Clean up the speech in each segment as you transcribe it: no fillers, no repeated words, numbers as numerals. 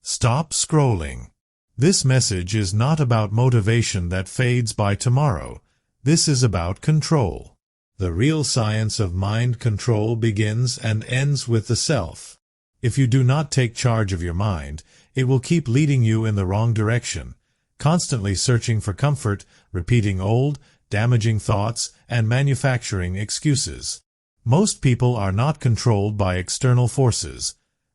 Stop scrolling. This message is not about motivation that fades by tomorrow. This is about control. The real science of mind control begins and ends with the self. If you do not take charge of your mind, it will keep leading you in the wrong direction, constantly searching for comfort, repeating old, damaging thoughts, and manufacturing excuses. Most people are not controlled by external forces.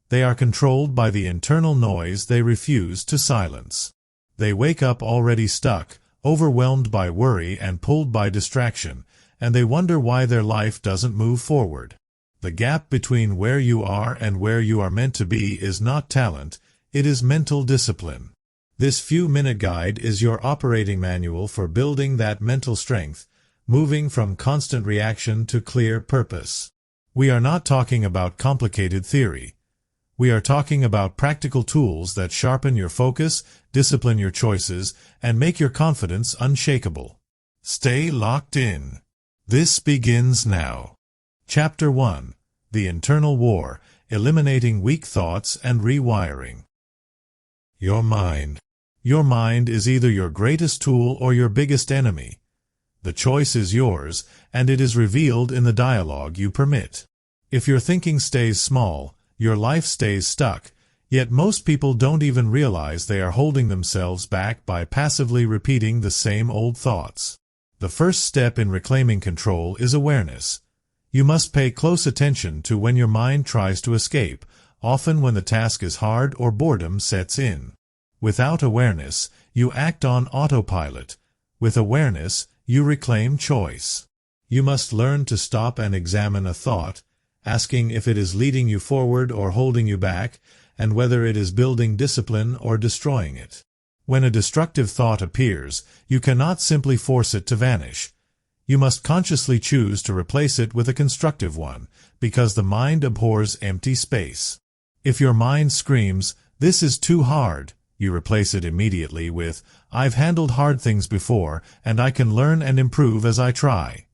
They are controlled by the internal noise they refuse to silence. They wake up already stuck, overwhelmed by worry and pulled by distraction, and they wonder why their life doesn't move forward. The gap between where you are and where you are meant to be is not talent, it is mental discipline. This few-minute guide is your operating manual for building that mental strength, moving from constant reaction to clear purpose. We are not talking about complicated theory. We are talking about practical tools that sharpen your focus, discipline your choices, and make your confidence unshakable. Stay locked in. This begins now. Chapter 1. The Internal War, Eliminating Weak Thoughts and Rewiring. Your mind. Your mind is either your greatest tool or your biggest enemy. The choice is yours, and it is revealed in the dialogue you permit. If your thinking stays small, your life stays stuck, yet most people don't even realize they are holding themselves back by passively repeating the same old thoughts. The first step in reclaiming control is awareness. You must pay close attention to when your mind tries to escape, often when the task is hard or boredom sets in. Without awareness, you act on autopilot. With awareness, you reclaim choice. You must learn to stop and examine a thought, asking if it is leading you forward or holding you back, and whether it is building discipline or destroying it. When a destructive thought appears, you cannot simply force it to vanish. You must consciously choose to replace it with a constructive one, because the mind abhors empty space. If your mind screams, "This is too hard," you replace it immediately with, "I've handled hard things before, and I can learn and improve as I try."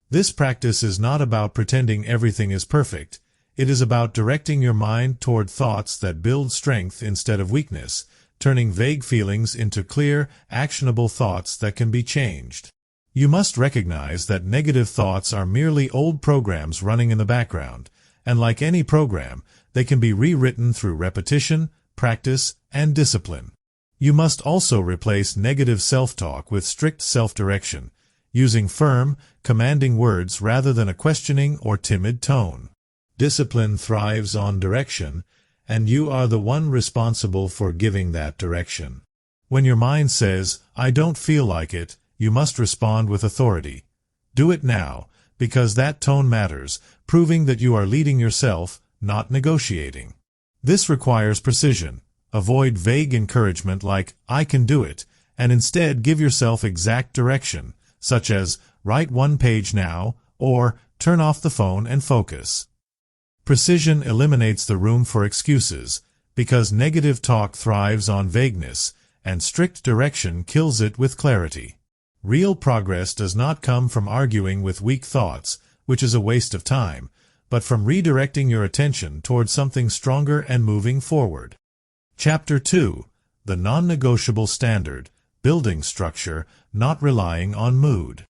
This practice is not about pretending everything is perfect. It is about directing your mind toward thoughts that build strength instead of weakness, turning vague feelings into clear, actionable thoughts that can be changed. You must recognize that negative thoughts are merely old programs running in the background, and like any program, they can be rewritten through repetition, practice, and discipline. You must also replace negative self-talk with strict self-direction, using firm, commanding words rather than a questioning or timid tone. Discipline thrives on direction, and you are the one responsible for giving that direction. When your mind says, "I don't feel like it," you must respond with authority. Do it now, because that tone matters, proving that you are leading yourself, not negotiating. This requires precision. Avoid vague encouragement like, "I can do it," and instead give yourself exact direction, such as, "Write 1 page now," or "Turn off the phone and focus." Precision eliminates the room for excuses, because negative talk thrives on vagueness, and strict direction kills it with clarity. Real progress does not come from arguing with weak thoughts, which is a waste of time, but from redirecting your attention toward something stronger and moving forward. Chapter 2. The Non-Negotiable Standard, Building Structure, Not Relying on Mood.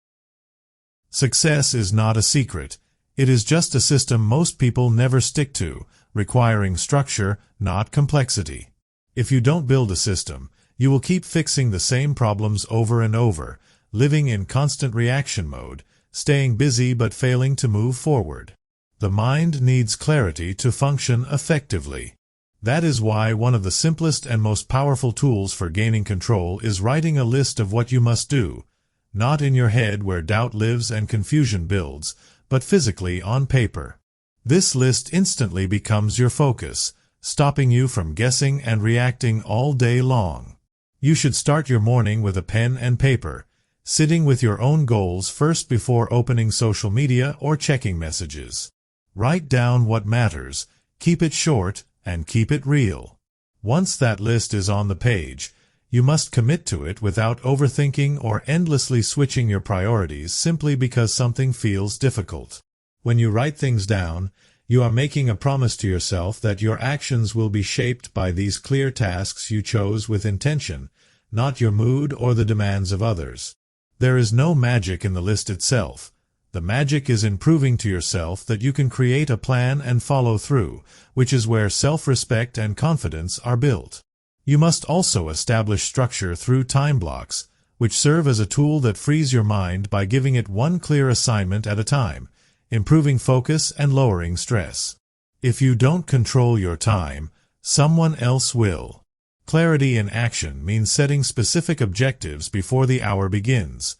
Success is not a secret. It is just a system most people never stick to, requiring structure, not complexity. If you don't build a system, you will keep fixing the same problems over and over, living in constant reaction mode, staying busy but failing to move forward. The mind needs clarity to function effectively. That is why one of the simplest and most powerful tools for gaining control is writing a list of what you must do, not in your head where doubt lives and confusion builds, but physically on paper. This list instantly becomes your focus, stopping you from guessing and reacting all day long. You should start your morning with a pen and paper, sitting with your own goals first before opening social media or checking messages. Write down what matters, keep it short, and keep it real. Once that list is on the page, you must commit to it without overthinking or endlessly switching your priorities simply because something feels difficult. When you write things down, You are making a promise to yourself that your actions will be shaped by these clear tasks you chose with intention, not your mood or the demands of others. There is no magic in the list itself. The magic is in proving to yourself that you can create a plan and follow through, which is where self-respect and confidence are built. You must also establish structure through time blocks, which serve as a tool that frees your mind by giving it one clear assignment at a time, improving focus and lowering stress. If you don't control your time, someone else will. Clarity in action means setting specific objectives before the hour begins.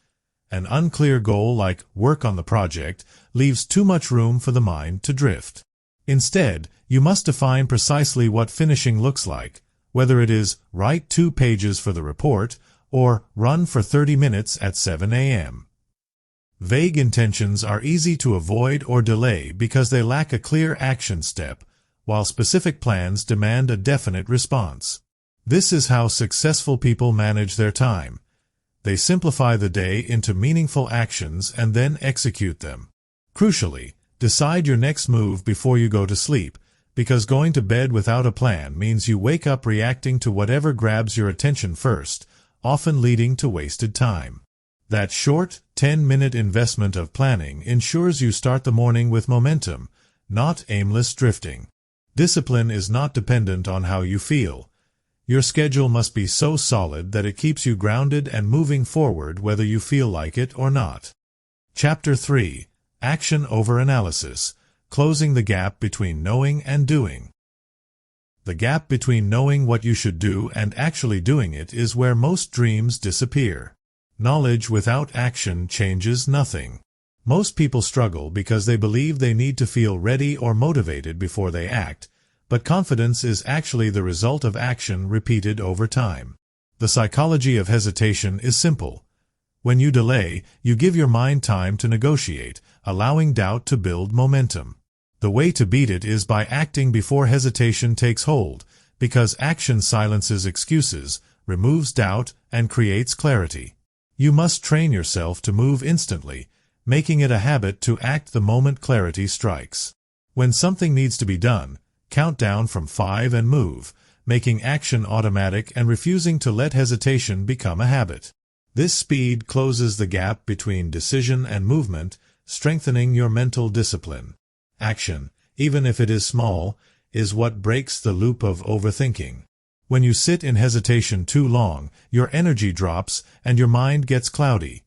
An unclear goal like work on the project leaves too much room for the mind to drift. Instead, you must define precisely what finishing looks like, whether it is write 2 pages for the report or run for 30 minutes at 7 a.m. Vague intentions are easy to avoid or delay because they lack a clear action step, while specific plans demand a definite response. This is how successful people manage their time. They simplify the day into meaningful actions and then execute them. Crucially, decide your next move before you go to sleep, because going to bed without a plan means you wake up reacting to whatever grabs your attention first, often leading to wasted time. That short, 10-minute investment of planning ensures you start the morning with momentum, not aimless drifting. Discipline is not dependent on how you feel. Your schedule must be so solid that it keeps you grounded and moving forward whether you feel like it or not. Chapter 3. Action over Analysis. Closing the gap between knowing and doing. The gap between knowing what you should do and actually doing it is where most dreams disappear. Knowledge without action changes nothing. Most people struggle because they believe they need to feel ready or motivated before they act, but confidence is actually the result of action repeated over time. The psychology of hesitation is simple. When you delay, you give your mind time to negotiate, allowing doubt to build momentum. The way to beat it is by acting before hesitation takes hold, because action silences excuses, removes doubt, and creates clarity. You must train yourself to move instantly, making it a habit to act the moment clarity strikes. When something needs to be done, count down from 5 and move, making action automatic and refusing to let hesitation become a habit. This speed closes the gap between decision and movement, strengthening your mental discipline. Action, even if it is small, is what breaks the loop of overthinking. When you sit in hesitation too long, your energy drops and your mind gets cloudy.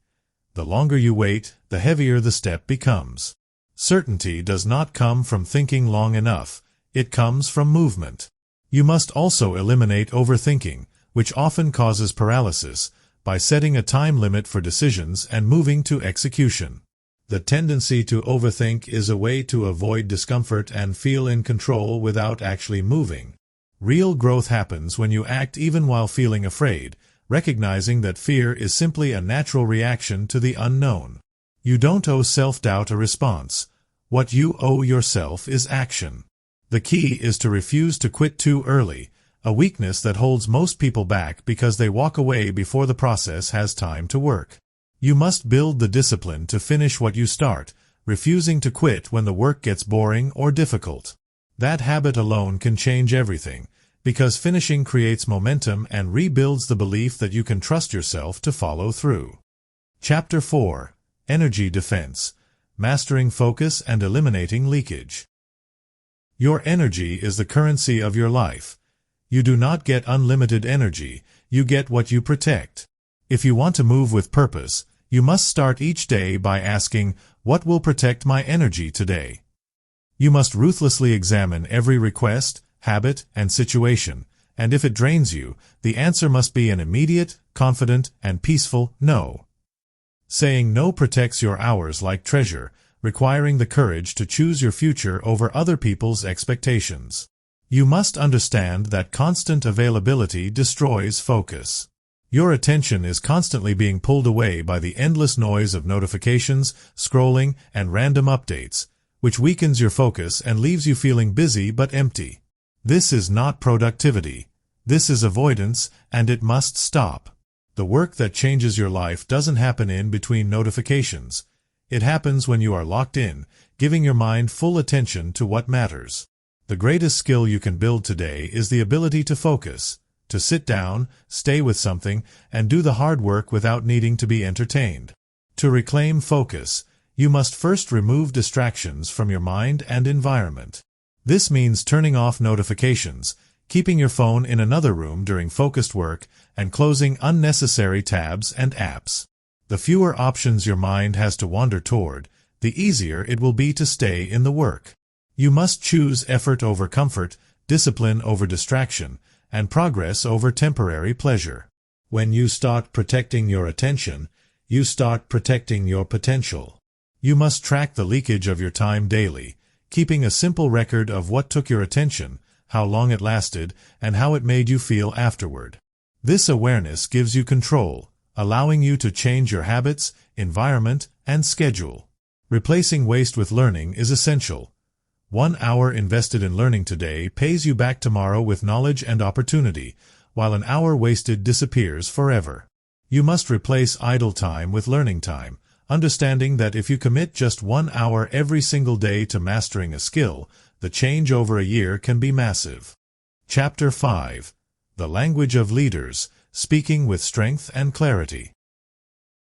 The longer you wait, the heavier the step becomes. Certainty does not come from thinking long enough. It comes from movement. You must also eliminate overthinking, which often causes paralysis, by setting a time limit for decisions and moving to execution. The tendency to overthink is a way to avoid discomfort and feel in control without actually moving. Real growth happens when you act even while feeling afraid, recognizing that fear is simply a natural reaction to the unknown. You don't owe self-doubt a response. What you owe yourself is action. The key is to refuse to quit too early, a weakness that holds most people back because they walk away before the process has time to work. You must build the discipline to finish what you start, refusing to quit when the work gets boring or difficult. That habit alone can change everything, because finishing creates momentum and rebuilds the belief that you can trust yourself to follow through. Chapter 4. Energy Defense. Mastering Focus and Eliminating Leakage. Your energy is the currency of your life. You do not get unlimited energy, you get what you protect. If you want to move with purpose, you must start each day by asking, what will protect my energy today? You must ruthlessly examine every request, habit, and situation, and if it drains you, the answer must be an immediate, confident, and peaceful no. Saying no protects your hours like treasure, requiring the courage to choose your future over other people's expectations. You must understand that constant availability destroys focus. Your attention is constantly being pulled away by the endless noise of notifications, scrolling, and random updates, which weakens your focus and leaves you feeling busy but empty. This is not productivity. This is avoidance, and it must stop. The work that changes your life doesn't happen in between notifications. It happens when you are locked in, giving your mind full attention to what matters. The greatest skill you can build today is the ability to focus, to sit down, stay with something, and do the hard work without needing to be entertained. To reclaim focus, you must first remove distractions from your mind and environment. This means turning off notifications, keeping your phone in another room during focused work, and closing unnecessary tabs and apps. The fewer options your mind has to wander toward, the easier it will be to stay in the work. You must choose effort over comfort, discipline over distraction, and progress over temporary pleasure. When you start protecting your attention, you start protecting your potential. You must track the leakage of your time daily, keeping a simple record of what took your attention, how long it lasted, and how it made you feel afterward. This awareness gives you control, allowing you to change your habits, environment, and schedule. Replacing waste with learning is essential. 1 hour invested in learning today pays you back tomorrow with knowledge and opportunity, while an hour wasted disappears forever. You must replace idle time with learning time, understanding that if you commit just 1 hour every single day to mastering a skill, the change over a year can be massive. Chapter 5. The Language of Leaders, Speaking with Strength and Clarity.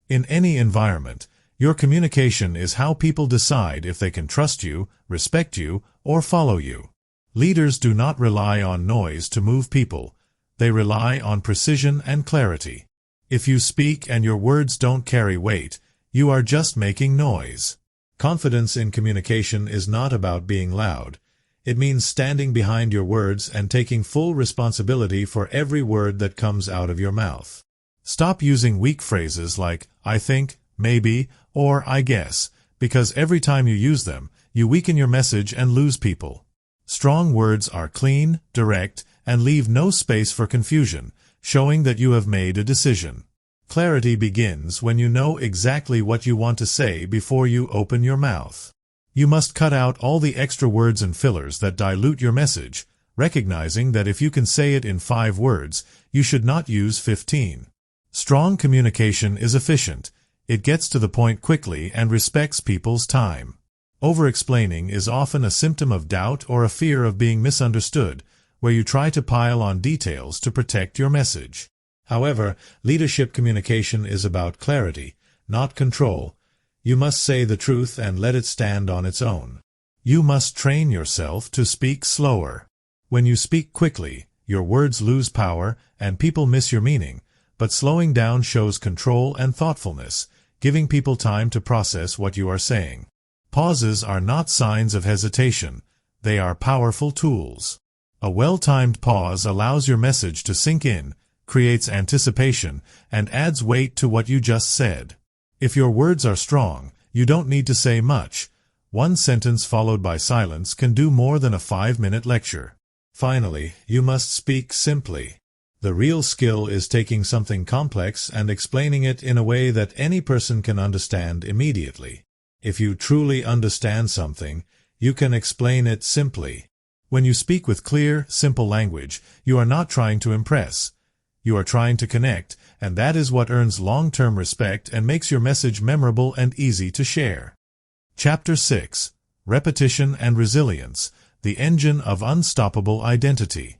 In any environment, your communication is how people decide if they can trust you, respect you, or follow you. Leaders do not rely on noise to move people. They rely on precision and clarity. If you speak and your words don't carry weight, you are just making noise. Confidence in communication is not about being loud. It means standing behind your words and taking full responsibility for every word that comes out of your mouth. Stop using weak phrases like, I think, maybe, or I guess, because every time you use them, you weaken your message and lose people. Strong words are clean, direct, and leave no space for confusion, showing that you have made a decision. Clarity begins when you know exactly what you want to say before you open your mouth. You must cut out all the extra words and fillers that dilute your message, recognizing that if you can say it in 5 words, you should not use 15. Strong communication is efficient. It gets to the point quickly and respects people's time. Over-explaining is often a symptom of doubt or a fear of being misunderstood, where you try to pile on details to protect your message. However, leadership communication is about clarity, not control. You must say the truth and let it stand on its own. You must train yourself to speak slower. When you speak quickly, your words lose power and people miss your meaning, but slowing down shows control and thoughtfulness, giving people time to process what you are saying. Pauses are not signs of hesitation. They are powerful tools. A well-timed pause allows your message to sink in, creates anticipation, and adds weight to what you just said. If your words are strong, you don't need to say much. 1 sentence followed by silence can do more than a 5-minute lecture. Finally, you must speak simply. The real skill is taking something complex and explaining it in a way that any person can understand immediately. If you truly understand something, you can explain it simply. When you speak with clear, simple language, you are not trying to impress. You are trying to connect, and that is what earns long-term respect and makes your message memorable and easy to share. Chapter 6. Repetition and Resilience, the Engine of Unstoppable Identity.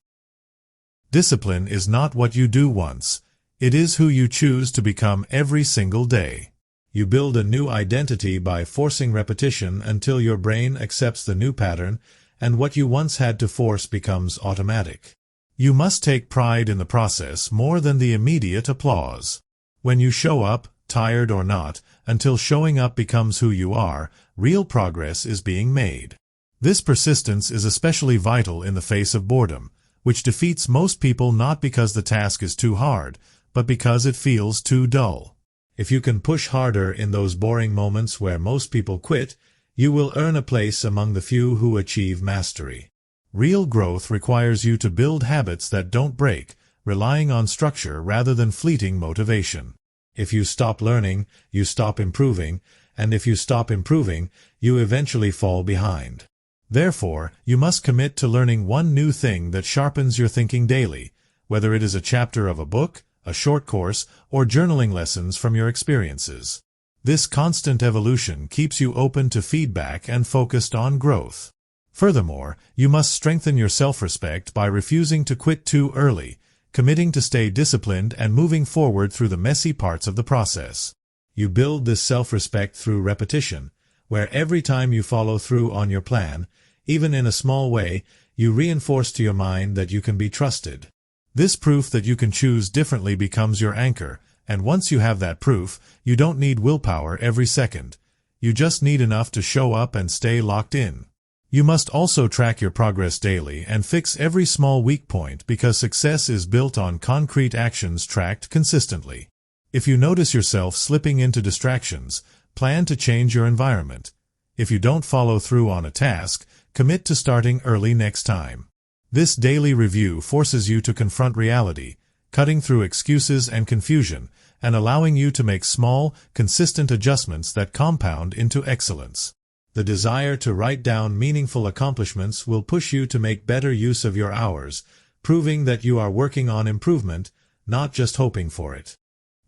Discipline is not what you do once. It is who you choose to become every single day. You build a new identity by forcing repetition until your brain accepts the new pattern, and what you once had to force becomes automatic. You must take pride in the process more than the immediate applause. When you show up, tired or not, until showing up becomes who you are, real progress is being made. This persistence is especially vital in the face of boredom, which defeats most people not because the task is too hard, but because it feels too dull. If you can push harder in those boring moments where most people quit, you will earn a place among the few who achieve mastery. Real growth requires you to build habits that don't break, relying on structure rather than fleeting motivation. If you stop learning, you stop improving, and if you stop improving, you eventually fall behind. Therefore, you must commit to learning one new thing that sharpens your thinking daily, whether it is a chapter of a book, a short course, or journaling lessons from your experiences. This constant evolution keeps you open to feedback and focused on growth. Furthermore, you must strengthen your self-respect by refusing to quit too early, committing to stay disciplined and moving forward through the messy parts of the process. You build this self-respect through repetition, where every time you follow through on your plan, even in a small way, you reinforce to your mind that you can be trusted. This proof that you can choose differently becomes your anchor, and once you have that proof, you don't need willpower every second. You just need enough to show up and stay locked in. You must also track your progress daily and fix every small weak point because success is built on concrete actions tracked consistently. If you notice yourself slipping into distractions, plan to change your environment. If you don't follow through on a task, commit to starting early next time. This daily review forces you to confront reality, cutting through excuses and confusion, and allowing you to make small, consistent adjustments that compound into excellence. The desire to write down meaningful accomplishments will push you to make better use of your hours, proving that you are working on improvement, not just hoping for it.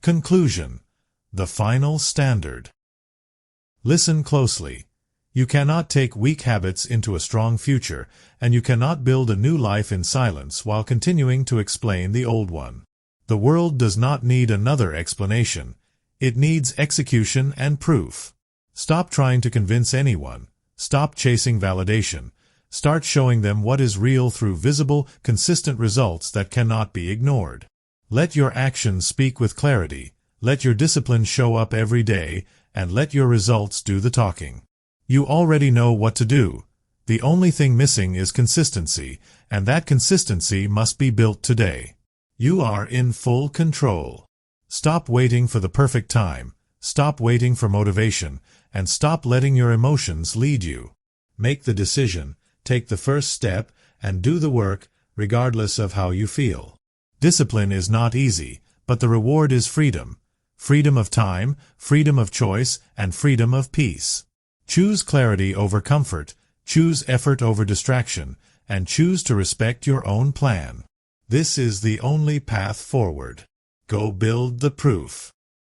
Conclusion. The final standard. Listen closely. You cannot take weak habits into a strong future, and you cannot build a new life in silence while continuing to explain the old one. The world does not need another explanation. It needs execution and proof. Stop trying to convince anyone. Stop chasing validation. Start showing them what is real through visible, consistent results that cannot be ignored. Let your actions speak with clarity. Let your discipline show up every day, and let your results do the talking. You already know what to do. The only thing missing is consistency, and that consistency must be built today. You are in full control. Stop waiting for the perfect time. Stop waiting for motivation, and stop letting your emotions lead you. Make the decision, take the first step, and do the work, regardless of how you feel. Discipline is not easy, but the reward is freedom. Freedom of time, freedom of choice, and freedom of peace. Choose clarity over comfort, choose effort over distraction, and choose to respect your own plan. This is the only path forward. Go build the proof.